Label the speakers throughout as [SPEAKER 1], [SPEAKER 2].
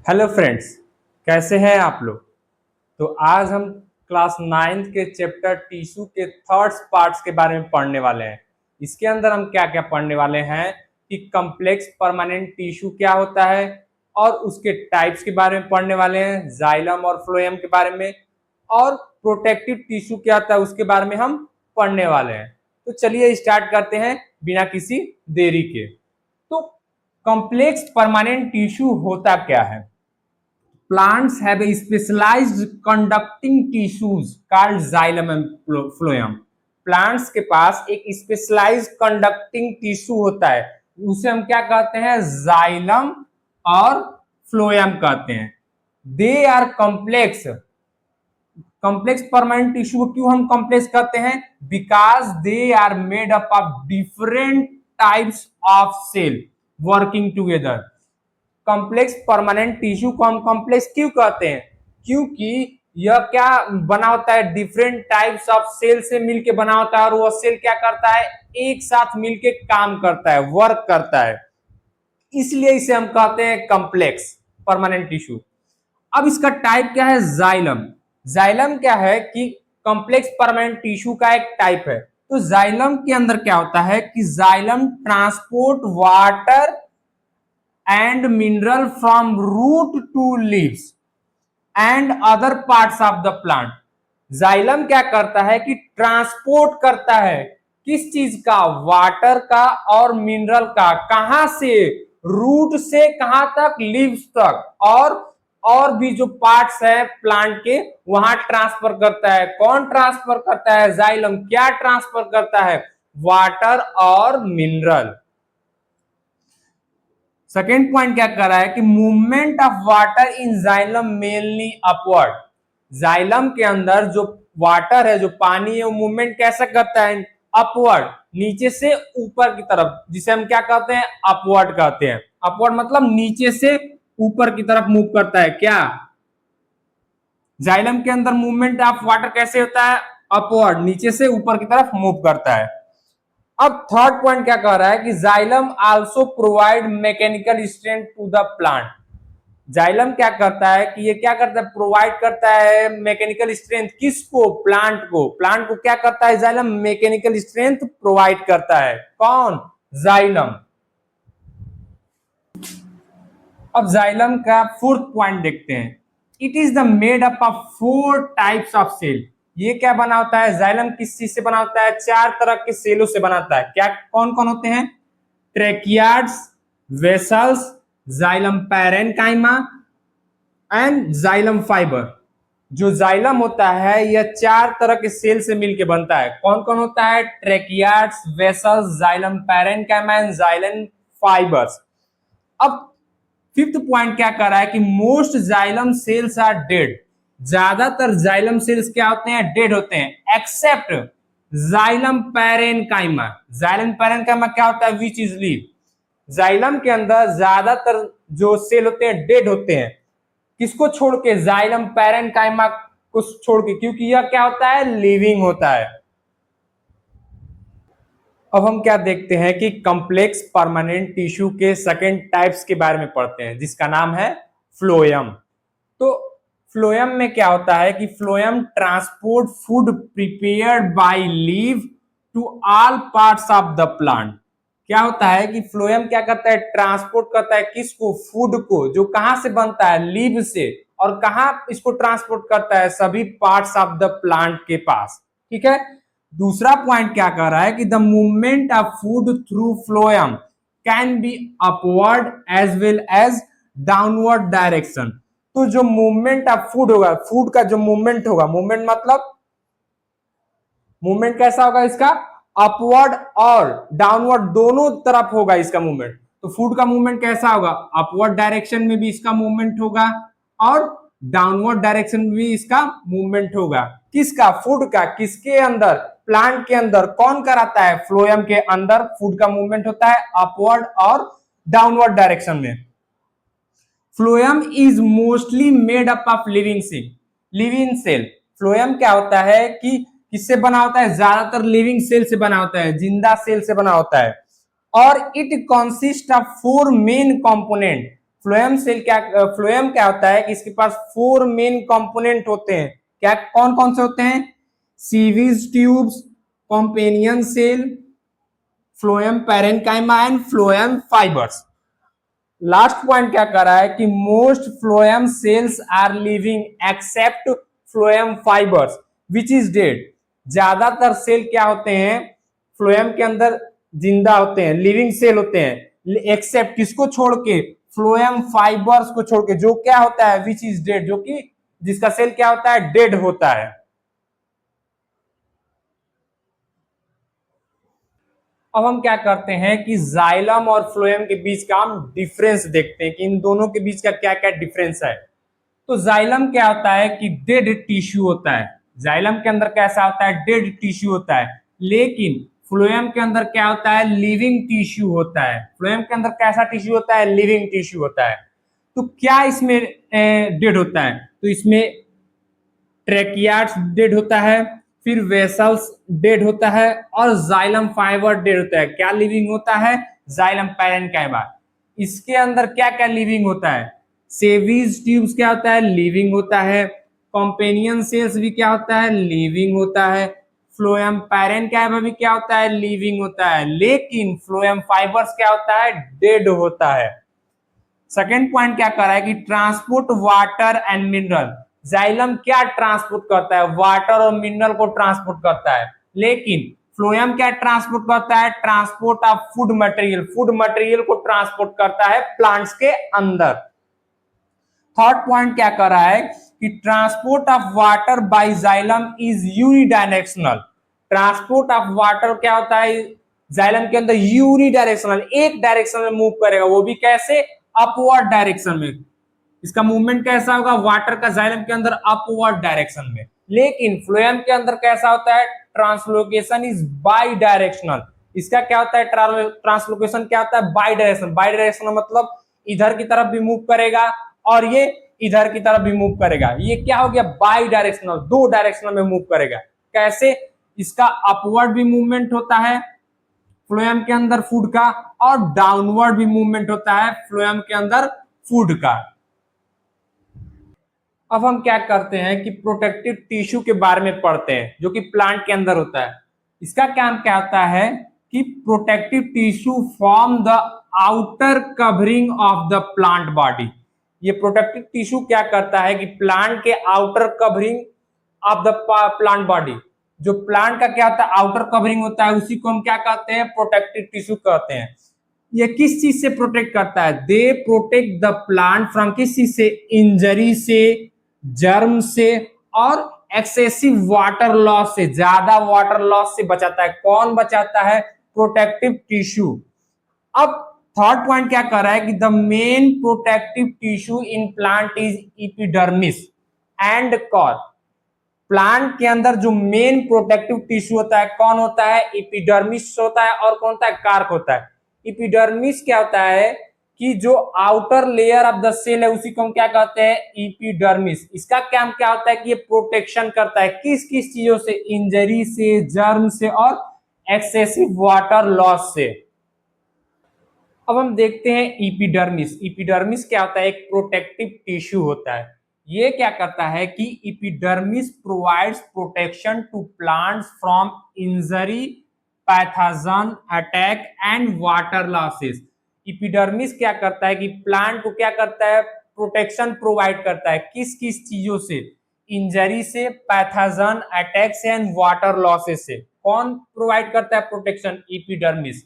[SPEAKER 1] Hello friends, कैसे हैं आप लोग। तो आज हम क्लास नाइन्थ के चैप्टर टिश्यू के थर्ड पार्ट्स के बारे में पढ़ने वाले हैं। इसके अंदर हम क्या क्या पढ़ने वाले हैं कि कम्प्लेक्स परमानेंट टिश्यू क्या होता है और उसके टाइप्स के बारे में पढ़ने वाले हैं, जाइलम और फ्लोएम के बारे में, और प्रोटेक्टिव टिश्यू क्या होता है उसके बारे में हम पढ़ने वाले हैं। तो चलिए स्टार्ट करते हैं बिना किसी देरी के। तो कॉम्प्लेक्स परमानेंट टिश्यू होता क्या है। Plants have a specialized conducting tissues called xylem and phloem. Plants के पास एक स्पेशलाइज्ड कंडक्टिंग टिश्यू होता है, उसे हम क्या कहते हैं, जाइलम और फ्लोएम कहते हैं। They are complex. Complex permanent tissue को क्यों हम कॉम्प्लेक्स कहते हैं? Because they are made up of different types of cell working together. Complex permanent tissue को हम कॉम्प्लेक्स क्यों कहते हैं? क्योंकि यह क्या बना होता है, डिफरेंट टाइप्स ऑफ सेल से मिलके बना होता है, और वह सेल क्या करता है, एक साथ मिलके काम करता है, वर्क करता है, इसलिए इसे हम कहते हैं कॉम्प्लेक्स परमानेंट टिश्यू। अब इसका टाइप क्या है, जाइलम। जाइलम क्या है कि कॉम्प्लेक्स परमानेंट टिश्यू का एक टाइप है। तो जाइलम के अंदर क्या होता है कि xylem transport water and mineral from root to leaves and other parts of the plant। Xylem क्या करता है कि ट्रांसपोर्ट करता है किस चीज का, वाटर का और मिनरल का। कहां से? रूट से कहां तक, लीव्स तक, और भी जो पार्ट्स है प्लांट के वहां ट्रांसफर करता है। कौन ट्रांसफर करता है? जाइलम। क्या ट्रांसफर करता है? वाटर और मिनरल। सेकेंड पॉइंट क्या कर रहा है कि movement of water in xylem mainly upward. Xylem के अंदर जो वाटर है, जो पानी है, वो मूवमेंट कैसा करता है? अपवर्ड, नीचे से ऊपर की तरफ, जिसे हम क्या कहते हैं, अपवर्ड कहते हैं। अपवर्ड मतलब नीचे से ऊपर की तरफ मूव करता है। क्या जाइलम के अंदर मूवमेंट ऑफ वाटर कैसे होता है? अपवर्ड, नीचे से ऊपर की तरफ मूव करता है। अब थर्ड पॉइंट क्या कह रहा है कि xylem also provide mechanical strength to the plant. Xylem क्या करता है कि ये क्या करता है, प्रोवाइड करता है मैकेनिकल स्ट्रेंथ। किसको? प्लांट को। प्लांट को क्या करता है जाइलम? मैकेनिकल स्ट्रेंथ प्रोवाइड करता है। कौन? जाइलम। अब जाइलम का फोर्थ पॉइंट देखते हैं। It is the made up of 4 types of cell. ये क्या बना होता है? जाइलम किस चीज से बना होता है? 4 तरह के सेलों से बनाता है। क्या कौन कौन होते हैं? Tracheids, vessels, xylem parenchyma and xylem fibre. जो जाइलम होता है यह 4 तरह के सेल से मिलकर बनता है। कौन कौन होता है? Tracheids, vessels, xylem parenchyma and xylem fibres. अब फिफ्थ पॉइंट क्या कर रहा है कि most xylem cells are dead. ज्यादातर जाइलम सेल्स क्या होते हैं? डेड होते हैं, except xylem parenchyma. Xylem parenchyma क्या होता है? Which is leave. जाइलम के अंदर ज्यादातर जो सेल होते हैं डेड होते हैं। किसको छोड़ के? जाइलम पैरेनकाइमा को छोड़ के, क्योंकि यह क्या होता है? लिविंग होता है। अब हम क्या देखते हैं कि कॉम्प्लेक्स परमानेंट टिश्यू के सेकेंड टाइप्स के बारे में पढ़ते हैं, जिसका नाम है फ्लोएम। तो फ्लोएम में क्या होता है कि phloem transport food prepared by leave to all parts of the plant. क्या होता है कि फ्लोएम क्या करता है? ट्रांसपोर्ट करता है किसको? फूड को, जो कहां से बनता है? लीव से। और कहां इसको ट्रांसपोर्ट करता है? सभी पार्ट्स ऑफ द प्लांट के पास। ठीक है। दूसरा पॉइंट क्या कर रहा है कि the movement of food through phloem can be upward as well as downward direction. तो जो मूवमेंट ऑफ फूड होगा, फूड का जो मूवमेंट होगा, मूवमेंट मतलब मूवमेंट कैसा होगा इसका? अपवर्ड और डाउनवर्ड दोनों तरफ होगा इसका मूवमेंट। तो फूड का मूवमेंट कैसा होगा? अपवर्ड डायरेक्शन में भी इसका मूवमेंट होगा और डाउनवर्ड डायरेक्शन में भी इसका मूवमेंट होगा। किसका? फूड का। किसके अंदर? प्लांट के अंदर। कौन कराता है? फ्लोएम के अंदर फूड का मूवमेंट होता है अपवर्ड और डाउनवर्ड डायरेक्शन में। Phloem is mostly made up of living cell. Living cell. Phloem क्या होता है कि किससे बना होता है? ज्यादातर लिविंग सेल से बना होता है, जिंदा सेल से बना होता है। और it consist of 4 main component. Phloem क्या होता है कि इसके पास 4 मेन कंपोनेंट होते हैं। क्या कौन कौन से होते हैं? Sieve tubes, companion cell, phloem parenchyma and phloem fibres. Last point क्या कर रहा है कि most phloem cells are living except phloem fibres which is dead. ज्यादातर सेल क्या होते हैं फ्लोएम के अंदर? जिंदा होते हैं, लिविंग सेल होते हैं, एक्सेप्ट किसको छोड़ के? फ्लोएम फाइबर्स को छोड़ के, जो क्या होता है? विच इज डेड, जो कि जिसका सेल क्या होता है? डेड होता है। अब हम क्या करते हैं कि जाइलम और फ्लोएम के बीच का हम डिफरेंस देखते हैं कि इन दोनों के बीच का क्या क्या डिफरेंस है। तो जाइलम क्या होता है कि डेड टिश्यू होता है। जाइलम के अंदर कैसा होता है? डेड टिश्यू होता है। लेकिन फ्लोएम के अंदर क्या होता है? लिविंग टिश्यू होता है। फ्लोएम के अंदर कैसा टिश्यू होता है? लिविंग टिश्यू होता है। तो क्या इसमें डेड होता है? तो इसमें ट्रेकियाट्स डेड होता है, फिर वेसल्स डेड होता है और जाइलम फाइबर डेड होता है। क्या लिविंग होता है? Xylem parenchyma. इसके अंदर क्या क्या लिविंग होता है? सेवीज ट्यूब्स क्या होता है? लिविंग होता है। कॉम्पेनियन सेल्स भी क्या होता है? लिविंग होता है। फ्लोएम पैरेन्काइमा भी क्या होता है? लिविंग होता है। लेकिन फ्लोएम फाइबर्स क्या होता है? डेड होता है। सेकेंड पॉइंट क्या कर रहा है कि transport water and mineral. Xylem क्या ट्रांसपोर्ट करता है? वाटर और मिनरल को ट्रांसपोर्ट करता है। लेकिन फ्लोएम क्या ट्रांसपोर्ट करता है? Transport of food material, food material को ट्रांसपोर्ट करता है प्लांट्स के अंदर। थर्ड पॉइंट क्या कर रहा है कि transport of water bye xylem is unidirectional. Transport of water क्या होता है? जाइलम के अंदर यूनिडायरेक्शनल, एक डायरेक्शन में मूव करेगा, वो भी कैसे? अपवर्ड डायरेक्शन में। इसका मूवमेंट कैसा होगा? वाटर का जाइलम के अंदर अपवर्ड डायरेक्शन में। लेकिन फ्लोएम के अंदर कैसा होता है? Translocation is by directional. इसका क्या होता है? ट्रांसलोकेशन क्या होता है? By direction. बाई डायरेक्शन मतलब इधर की तरफ भी मूव करेगा और ये इधर की तरफ भी मूव करेगा। ये क्या हो गया? बाई डायरेक्शनल, दो डायरेक्शनल में मूव करेगा। कैसे? इसका अपवर्ड भी मूवमेंट होता है फ्लोएम के अंदर फूड का, और डाउनवर्ड भी मूवमेंट होता है फ्लोएम के अंदर फूड का। अब हम क्या करते हैं कि प्रोटेक्टिव टिश्यू के बारे में पढ़ते हैं जो कि प्लांट के अंदर होता है। इसका काम क्या होता है कि protective tissue form the outer covering of the plant body. ये प्रोटेक्टिव टिश्यू क्या करता है कि प्लांट के outer covering of the plant body, जो प्लांट का क्या होता है? आउटर कवरिंग होता है, उसी को हम क्या कहते हैं? प्रोटेक्टिव टिश्यू कहते हैं। ये किस चीज से प्रोटेक्ट करता है? They protect the plant from किस चीज से? इंजरी से, जर्म से और एक्सेसिव वाटर लॉस से। ज्यादा वाटर लॉस से बचाता है। कौन बचाता है? Protective tissue. अब थर्ड पॉइंट क्या कर रहा है कि the main protective tissue in plant is epidermis and cork. Plant के अंदर जो मेन प्रोटेक्टिव टिश्यू होता है कौन होता है? एपिडर्मिस होता है। और कौन होता है? कार्क होता है। एपिडर्मिस क्या होता है कि जो outer layer of the cell है उसी को हम क्या कहते हैं? एपिडर्मिस। इसका काम क्या होता है कि ये प्रोटेक्शन करता है किस किस चीजों से? इंजरी से, जर्म से और एक्सेसिव वाटर लॉस से। अब हम देखते हैं एपिडर्मिस। एपिडर्मिस क्या होता है? एक प्रोटेक्टिव टिश्यू होता है। ये क्या करता है कि epidermis provides protection to plants from injury, pathogen attack and water losses. Epidermis क्या करता है कि प्लांट को क्या करता है? प्रोटेक्शन प्रोवाइड करता है किस किस चीजों से? इंजरी से, पैथोजन अटैक से एंड वाटर लॉसेस से। कौन प्रोवाइड करता है protection? Epidermis.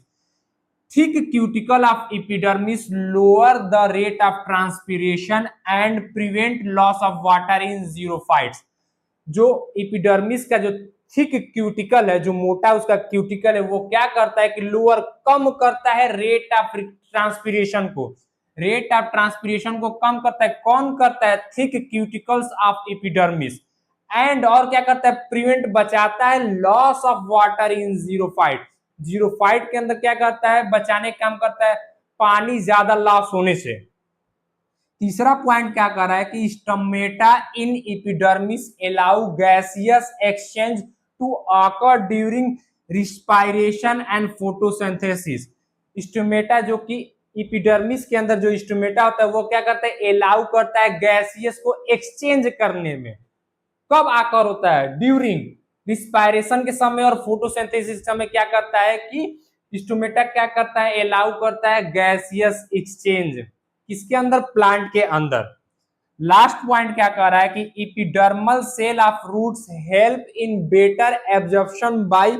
[SPEAKER 1] Thick cuticle of epidermis lower the rate of transpiration and prevent loss of water in xerophytes। जो एपिडर्मिस का जो थिक क्यूटिकल है, जो मोटा उसका क्यूटिकल है, वो क्या करता है कि लोअर, कम करता है रेट ऑफ ट्रांसपीरेशन को। रेट ऑफ ट्रांसपीरेशन को कम करता है। कौन करता है? Thick cuticles of epidermis. And और क्या करता है? प्रिवेंट, बचाता है loss of water in xerophyte. Xerophyte के अंदर क्या करता है? बचाने का काम करता है पानी ज्यादा लॉस होने से। तीसरा पॉइंट क्या कर रहा है कि stomata in epidermis allow gaseous exchange to occur during respiration and photosynthesis. Stomata जो कि इपिडर्मिस के अंदर जो स्टोमेटा होता है वो क्या करता है, एलाउ करता है गैसियस को एक्सचेंज करने में। कब आकर होता है, ड्यूरिंग रिस्पायरेशन के समय और फोटोसिंथेसिस के समय क्या करता है कि स्टोमेटा क्या करता है, एलाउ करता है गैसियस एक्सचेंज, किसके अंदर, प्लांट के अंदर। लास्ट पॉइंट क्या कह रहा है कि epidermal cell of roots help in better absorption by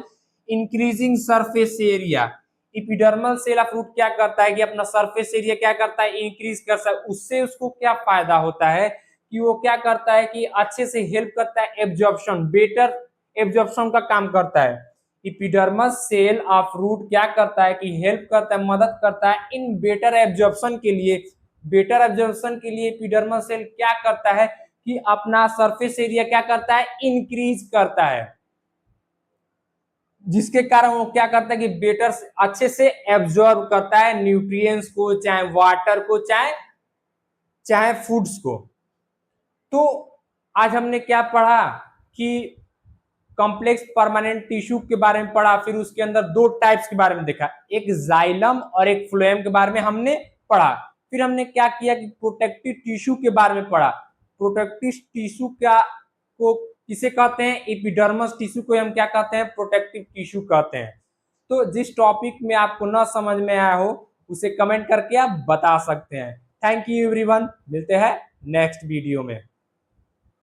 [SPEAKER 1] increasing surface area. Epidermal cell of root क्या करता है कि अपना सरफेस एरिया क्या करता है, इंक्रीज कर सकता है। उससे उसको क्या फायदा होता है कि वो क्या करता है कि अच्छे से हेल्प करता है एब्जॉर्प्शन, बेटर एब्जॉर्प्शन का काम करता है। इपिडर्मल सेल ऑफ रूट क्या करता है कि हेल्प करता है, मदद करता है इन बेटर एब्जॉर्प्शन के लिए। बेटर एब्जॉर्प्शन के लिए एपिडर्मल सेल क्या करता है कि अपना सरफेस एरिया क्या करता है, इंक्रीज करता है, जिसके कारण वो क्या करता है कि बेटर अच्छे से एब्जॉर्ब करता है न्यूट्रिएंट्स को, चाहे वाटर को, चाहे फूड्स को। तो आज हमने क्या पढ़ा कि कॉम्प्लेक्स परमानेंट टिश्यू के बारे में पढ़ा, फिर उसके अंदर दो टाइप्स के बारे में देखा, एक जाइलम और एक फ्लोएम के बारे में हमने पढ़ा। फिर हमने क्या किया कि प्रोटेक्टिव टिश्यू के बारे में पढ़ा। प्रोटेक्टिव टिश्यू क्या को किसे कहते हैं, एपिडर्मस टिश्यू को हम क्या कहते हैं, प्रोटेक्टिव टिश्यू कहते हैं। तो जिस टॉपिक में आपको ना समझ में आया हो उसे कमेंट करके आप बता सकते हैं। थैंक यू एवरीवन, मिलते हैं नेक्स्ट वीडियो में।